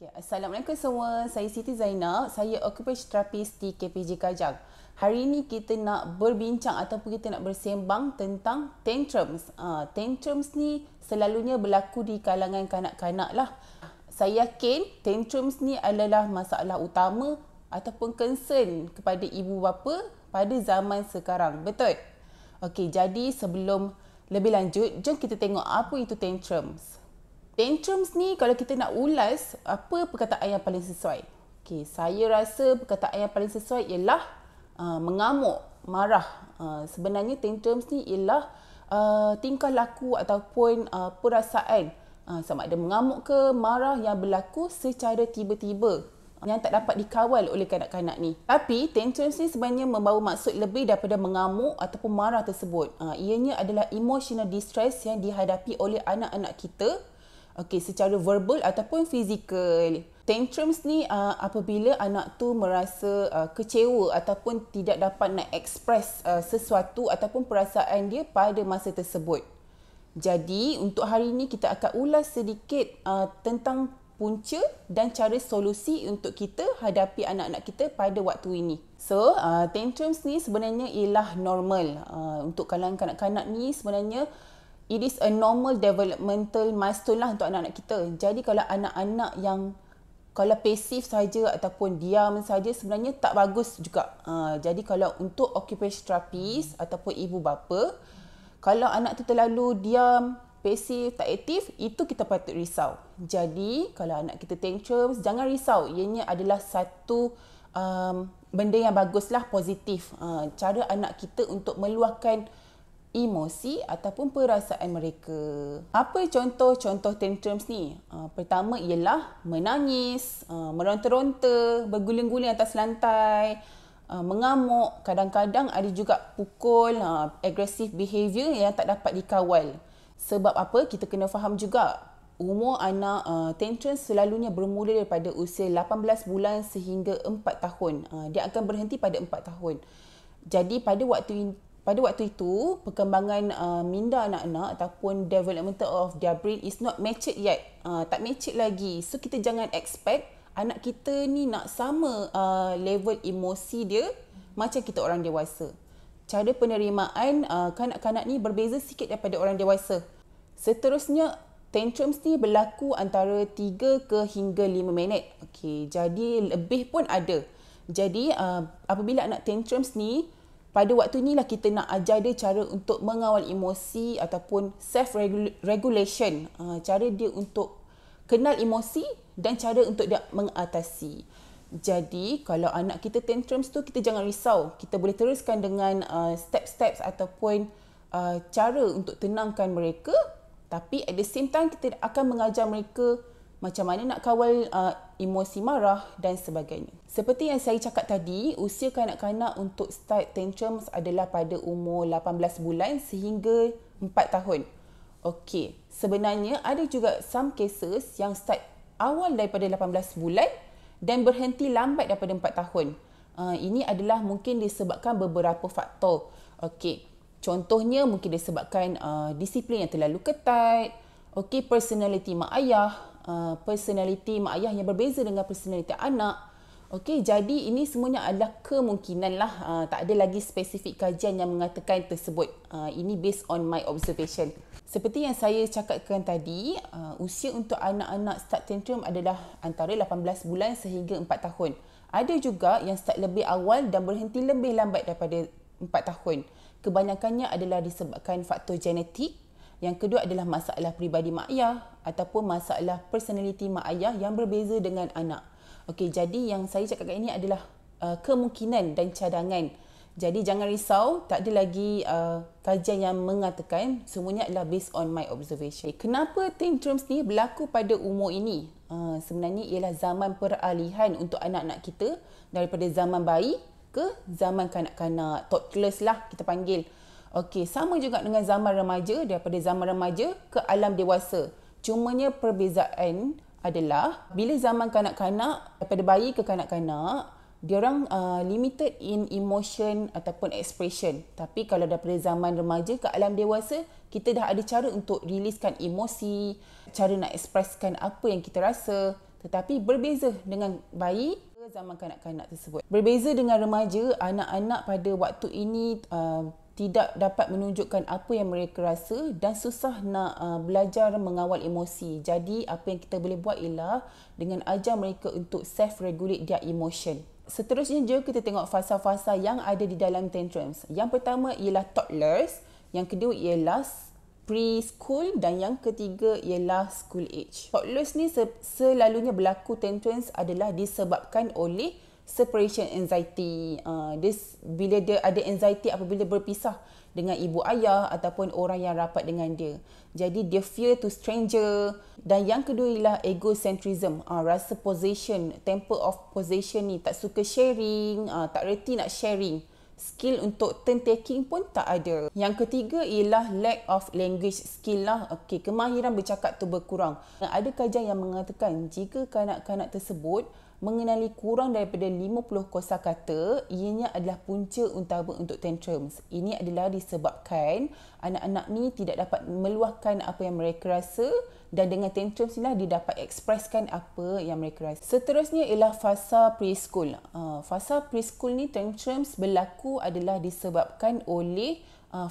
Okay, Assalamualaikum semua. Saya Siti Zainab. Saya Occupational Therapist di KPJ Kajang. Hari ini kita nak berbincang ataupun kita nak bersembang tentang tantrums. Tantrums ni selalunya berlaku di kalangan kanak-kanak lah. Saya yakin tantrums ni adalah masalah utama ataupun concern kepada ibu bapa pada zaman sekarang. Betul? Okey, jadi sebelum lebih lanjut, jom kita tengok apa itu tantrums. Tantrums ni kalau kita nak ulas, apa perkataan yang paling sesuai? Okay, saya rasa perkataan yang paling sesuai ialah mengamuk, marah. Sebenarnya tantrums ni ialah tingkah laku ataupun perasaan sama ada mengamuk ke marah yang berlaku secara tiba-tiba yang tak dapat dikawal oleh kanak-kanak ni. Tapi tantrums ni sebenarnya membawa maksud lebih daripada mengamuk ataupun marah tersebut. Ianya adalah emotional distress yang dihadapi oleh anak-anak kita. Okey, secara verbal ataupun fizikal. Tantrums ni apabila anak tu merasa kecewa ataupun tidak dapat nak express sesuatu ataupun perasaan dia pada masa tersebut. Jadi, untuk hari ini kita akan ulas sedikit tentang punca dan cara solusi untuk kita hadapi anak-anak kita pada waktu ini. So, tantrums ni sebenarnya ialah normal. Untuk kalangan kanak-kanak ni sebenarnya it is a normal developmental milestone lah untuk anak-anak kita. Jadi kalau anak-anak yang kalau pasif saja ataupun diam saja sebenarnya tak bagus juga. Jadi kalau untuk occupational therapist ataupun ibu bapa, kalau anak tu terlalu diam, pasif, tak aktif, itu kita patut risau. Jadi kalau anak kita tantrums, jangan risau. Ianya adalah satu benda yang baguslah, positif. Cara anak kita untuk meluahkan emosi ataupun perasaan mereka. Apa contoh-contoh tantrums ni? Pertama ialah menangis, meronta-ronta, berguling-guling atas lantai, mengamuk, kadang-kadang ada juga pukul, aggressive behaviour yang tak dapat dikawal. Sebab apa? Kita kena faham juga umur anak tantrums selalunya bermula daripada usia 18 bulan sehingga 4 tahun. Dia akan berhenti pada 4 tahun. Jadi pada waktu itu, perkembangan minda anak-anak ataupun development of their brain is not matured yet. Tak matured lagi. So, kita jangan expect anak kita ni nak sama level emosi dia macam kita orang dewasa. Cara penerimaan kanak-kanak ni berbeza sikit daripada orang dewasa. Seterusnya, tantrums ni berlaku antara 3 ke hingga 5 minit. Okey, jadi lebih pun ada. Jadi, apabila anak tantrums ni, pada waktu inilah kita nak ajar dia cara untuk mengawal emosi ataupun self-regulation. Cara dia untuk kenal emosi dan cara untuk dia mengatasi. Jadi, kalau anak kita tantrums tu, kita jangan risau. Kita boleh teruskan dengan step-steps ataupun cara untuk tenangkan mereka. Tapi at the same time, kita akan mengajar mereka macam mana nak kawal emosi marah dan sebagainya. Seperti yang saya cakap tadi, usia kanak-kanak untuk start tantrums adalah pada umur 18 bulan sehingga 4 tahun. Okey, sebenarnya ada juga some cases yang start awal daripada 18 bulan dan berhenti lambat daripada 4 tahun. Ini adalah mungkin disebabkan beberapa faktor. Okey, contohnya mungkin disebabkan disiplin yang terlalu ketat, okey, personality mak ayah, personality mak ayah yang berbeza dengan personality anak. Okey, jadi ini semuanya adalah kemungkinan lah. Tak ada lagi spesifik kajian yang mengatakan tersebut. Ini based on my observation. Seperti yang saya cakapkan tadi, usia untuk anak-anak start tantrum adalah antara 18 bulan sehingga 4 tahun. Ada juga yang start lebih awal dan berhenti lebih lambat daripada 4 tahun. Kebanyakannya adalah disebabkan faktor genetik. Yang kedua adalah masalah peribadi mak ayah ataupun masalah personality mak ayah yang berbeza dengan anak. Okey, jadi yang saya cakap ini adalah kemungkinan dan cadangan. Jadi jangan risau, tak ada lagi kajian yang mengatakan, semuanya adalah based on my observation. Kenapa tantrums ni berlaku pada umur ini? Sebenarnya ialah zaman peralihan untuk anak-anak kita daripada zaman bayi ke zaman kanak-kanak, toddlers lah kita panggil. Okey, sama juga dengan zaman remaja, daripada zaman remaja ke alam dewasa. Cumanya perbezaan adalah bila zaman kanak-kanak, daripada bayi ke kanak-kanak, diorang limited in emotion ataupun expression. Tapi kalau daripada zaman remaja ke alam dewasa, kita dah ada cara untuk riliskan emosi, cara nak ekspreskan apa yang kita rasa. Tetapi berbeza dengan bayi zaman kanak-kanak tersebut. Berbeza dengan remaja, anak-anak pada waktu ini tidak dapat menunjukkan apa yang mereka rasa dan susah nak belajar mengawal emosi. Jadi apa yang kita boleh buat ialah dengan ajar mereka untuk self-regulate their emotion. Seterusnya kita tengok fasa-fasa yang ada di dalam tantrums. Yang pertama ialah toddlers, yang kedua ialah preschool dan yang ketiga ialah school age. Toddlers ni selalunya berlaku tantrums adalah disebabkan oleh separation anxiety. Bila dia ada anxiety apabila berpisah dengan ibu ayah ataupun orang yang rapat dengan dia. Jadi dia fear to stranger. Dan yang kedua ialah egocentrism, rasa possession, temper of possession ni, tak suka sharing, tak reti nak sharing. Skill untuk turn taking pun tak ada. Yang ketiga ialah lack of language skill lah. Kemahiran bercakap tu berkurang. Ada kajian yang mengatakan jika kanak-kanak tersebut mengenali kurang daripada 50 kosakata, ianya adalah punca utama untuk tantrums. Ini adalah disebabkan anak-anak ni tidak dapat meluahkan apa yang mereka rasa dan dengan tantrums ni lah dia dapat ekspreskan apa yang mereka rasa. Seterusnya ialah fasa preschool. Fasa preschool ni tantrums berlaku adalah disebabkan oleh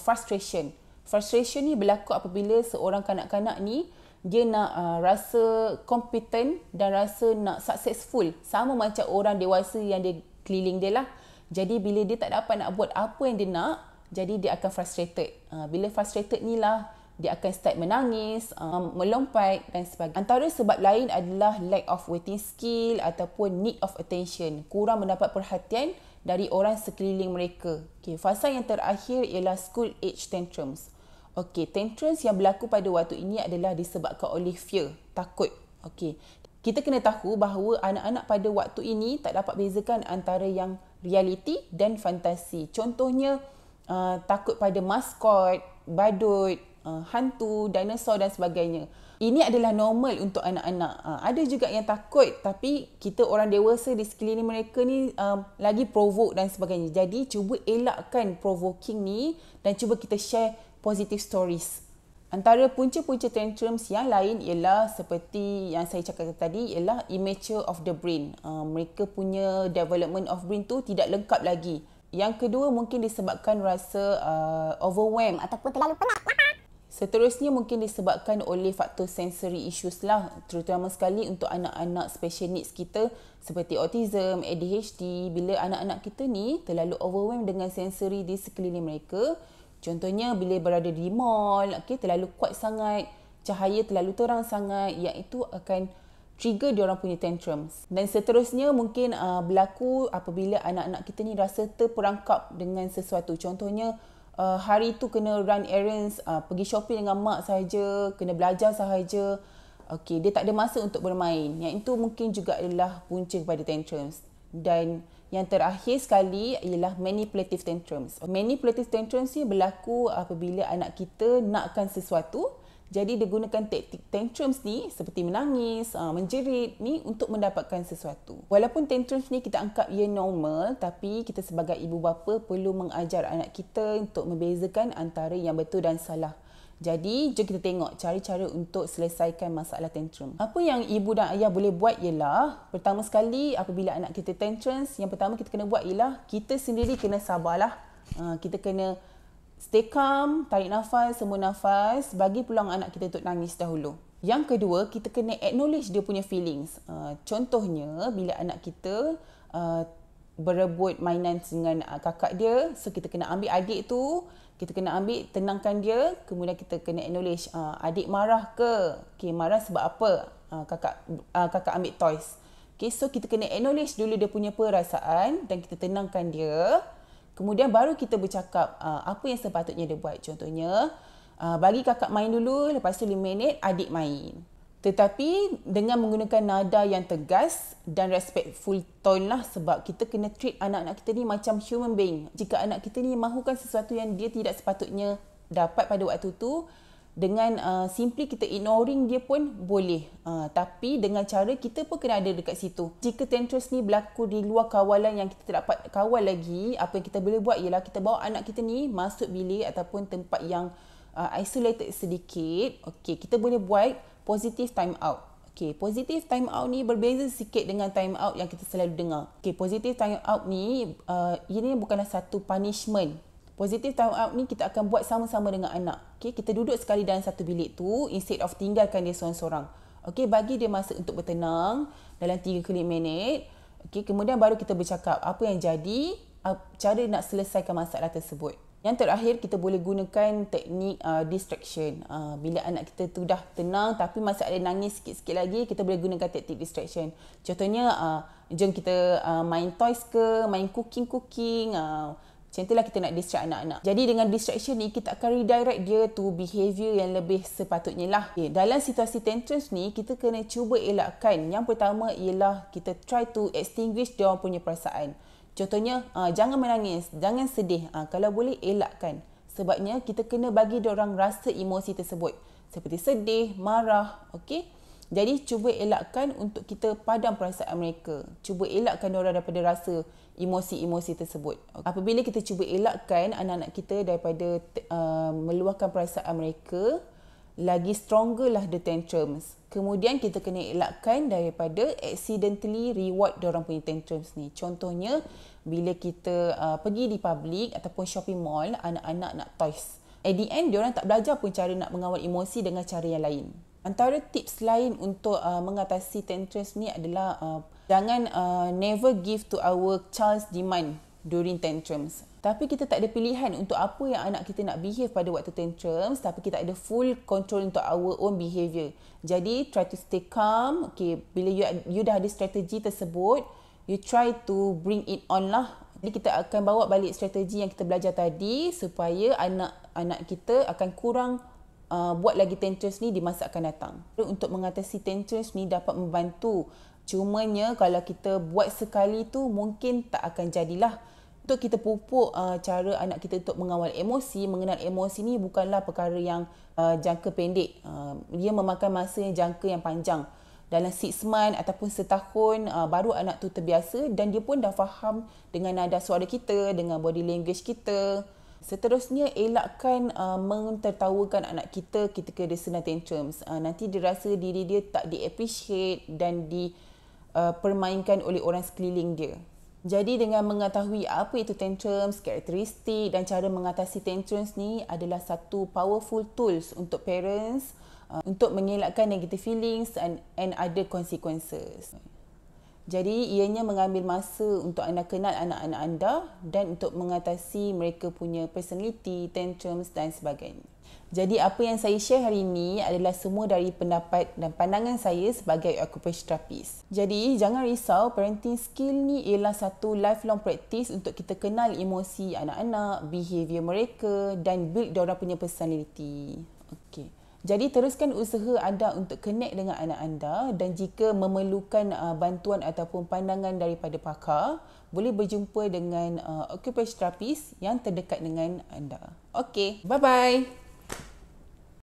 frustration. Frustration ni berlaku apabila seorang kanak-kanak ni dia nak rasa competent dan rasa nak successful. Sama macam orang dewasa yang dia keliling dia lah. Jadi bila dia tak dapat nak buat apa yang dia nak, jadi dia akan frustrated. Bila frustrated ni lah, dia akan start menangis, melompat dan sebagainya. Antara sebab lain adalah lack of waiting skill ataupun need of attention. Kurang mendapat perhatian dari orang sekeliling mereka. Fasa yang terakhir ialah school age tantrums. Tantrums yang berlaku pada waktu ini adalah disebabkan oleh fear, takut. Kita kena tahu bahawa anak-anak pada waktu ini tak dapat bezakan antara yang realiti dan fantasi. Contohnya, takut pada maskot, badut, hantu, dinosaur dan sebagainya. Ini adalah normal untuk anak-anak. Ada juga yang takut tapi kita orang dewasa di sekeliling mereka ni lagi provoke dan sebagainya. Jadi cuba elakkan provoking ni dan cuba kita share positive stories. Antara punca-punca tantrums yang lain ialah seperti yang saya cakap tadi ialah immature of the brain. Mereka punya development of brain tu tidak lengkap lagi. Yang kedua mungkin disebabkan rasa overwhelmed ataupun terlalu penat. Seterusnya mungkin disebabkan oleh faktor sensory issues lah, terutama sekali untuk anak-anak special needs kita seperti autism, ADHD. Bila anak-anak kita ni terlalu overwhelmed dengan sensory di sekeliling mereka, contohnya bila berada di mall, terlalu kuat sangat, cahaya terlalu terang sangat, yang itu akan trigger diorang punya tantrums. Dan seterusnya mungkin berlaku apabila anak-anak kita ni rasa terperangkap dengan sesuatu. Contohnya hari tu kena run errands, pergi shopping dengan mak sahaja, kena belajar sahaja. Dia tak ada masa untuk bermain. Yang itu mungkin juga adalah punca kepada tantrums. Dan yang terakhir sekali ialah manipulative tantrums. Manipulative tantrums ni berlaku apabila anak kita nakkan sesuatu. Jadi dia gunakan taktik tantrums ni seperti menangis, menjerit ni untuk mendapatkan sesuatu. Walaupun tantrums ni kita anggap ia normal, tapi kita sebagai ibu bapa perlu mengajar anak kita untuk membezakan antara yang betul dan salah. Jadi, jom kita tengok cara-cara untuk selesaikan masalah tantrum. Apa yang ibu dan ayah boleh buat ialah, pertama sekali apabila anak kita tantrums, yang pertama kita kena buat ialah kita sendiri kena sabarlah. Kita kena stay calm, tarik nafas, sembur nafas, bagi peluang anak kita untuk nangis dahulu. Yang kedua, kita kena acknowledge dia punya feelings. Contohnya, bila anak kita berebut mainan dengan kakak dia, so kita kena ambil adik tu, kita kena ambil, tenangkan dia, kemudian kita kena acknowledge, adik marah ke? Marah sebab apa? Kakak ambil toys. So kita kena acknowledge dulu dia punya perasaan dan kita tenangkan dia. Kemudian baru kita bercakap apa yang sepatutnya dia buat. Contohnya, bagi kakak main dulu, lepas tu 5 minit adik main. Tetapi dengan menggunakan nada yang tegas dan respectful tone lah, sebab kita kena treat anak-anak kita ni macam human being. Jika anak kita ni mahukan sesuatu yang dia tidak sepatutnya dapat pada waktu tu, dengan simply kita ignoring dia pun boleh. Tapi dengan cara kita pun kena ada dekat situ. Jika tantrums ni berlaku di luar kawalan yang kita tak dapat kawal lagi, apa yang kita boleh buat ialah kita bawa anak kita ni masuk bilik ataupun tempat yang isolated sedikit. Kita boleh buat positive time out. Okey, positive time out ni berbeza sikit dengan time out yang kita selalu dengar. Okey, positive time out ni ini bukanlah satu punishment. Positive time out ni kita akan buat sama-sama dengan anak. Okey, kita duduk sekali dalam satu bilik tu instead of tinggalkan dia seorang-seorang. Okey, bagi dia masa untuk bertenang dalam 3 ke 5 minit. Okey, kemudian baru kita bercakap apa yang jadi, cara nak selesaikan masalah tersebut. Yang terakhir, kita boleh gunakan teknik distraction. Bila anak kita tu dah tenang tapi masih ada nangis sikit-sikit lagi, kita boleh gunakan teknik distraction. Contohnya, jom kita main toys ke, main cooking. Macam itulah kita nak distract anak-anak. Jadi dengan distraction ni, kita akan redirect dia to behaviour yang lebih sepatutnya lah. Okay, dalam situasi tantrums ni, kita kena cuba elakkan. Yang pertama ialah kita try to extinguish dia orang punya perasaan. Contohnya, jangan menangis, jangan sedih. Kalau boleh, elakkan. Sebabnya, kita kena bagi diorang rasa emosi tersebut. Seperti sedih, marah, okey? Jadi, cuba elakkan untuk kita padam perasaan mereka. Cuba elakkan diorang daripada rasa emosi-emosi tersebut. Apabila kita cuba elakkan anak-anak kita daripada meluahkan perasaan mereka, lagi stronger lah the tantrums. Kemudian kita kena elakkan daripada accidentally reward diorang punya tantrums ni. Contohnya, bila kita pergi di public ataupun shopping mall, anak-anak nak toys. At the end, diorang tak belajar pun cara nak mengawal emosi dengan cara yang lain. Antara tips lain untuk mengatasi tantrums ni adalah jangan never give to our child's demand during tantrums. Tapi kita tak ada pilihan untuk apa yang anak kita nak behave pada waktu tantrums, tapi kita ada full control untuk our own behaviour. Jadi, try to stay calm. Okay, bila you dah ada strategi tersebut, you try to bring it on lah. Jadi, kita akan bawa balik strategi yang kita belajar tadi supaya anak-anak kita akan kurang buat lagi tantrums ni di masa akan datang. Untuk mengatasi tantrums ni dapat membantu. Cumanya kalau kita buat sekali tu mungkin tak akan jadilah. Untuk kita pupuk cara anak kita untuk mengawal emosi, mengenal emosi ni bukanlah perkara yang jangka pendek. Dia memakan masa yang jangka yang panjang. Dalam 6 months ataupun setahun baru anak tu terbiasa dan dia pun dah faham dengan nada suara kita, dengan body language kita. Seterusnya, elakkan mentertawakan anak kita ketika dia sedang tantrums. Nanti dia rasa diri dia tak di-appreciate dan dipermainkan oleh orang sekeliling dia. Jadi dengan mengetahui apa itu tantrums, karakteristik dan cara mengatasi tantrums ni adalah satu powerful tools untuk parents untuk mengelakkan negative feelings and other consequences. Jadi ianya mengambil masa untuk anda kenal anak-anak anda dan untuk mengatasi mereka punya personality, tantrums dan sebagainya. Jadi apa yang saya share hari ini adalah semua dari pendapat dan pandangan saya sebagai occupational therapist. Jadi jangan risau, parenting skill ni ialah satu lifelong practice untuk kita kenal emosi anak-anak, behavior mereka dan build diorang punya personality. Okey. Jadi teruskan usaha anda untuk connect dengan anak anda dan jika memerlukan bantuan ataupun pandangan daripada pakar, boleh berjumpa dengan occupational therapist yang terdekat dengan anda. Okey, bye-bye.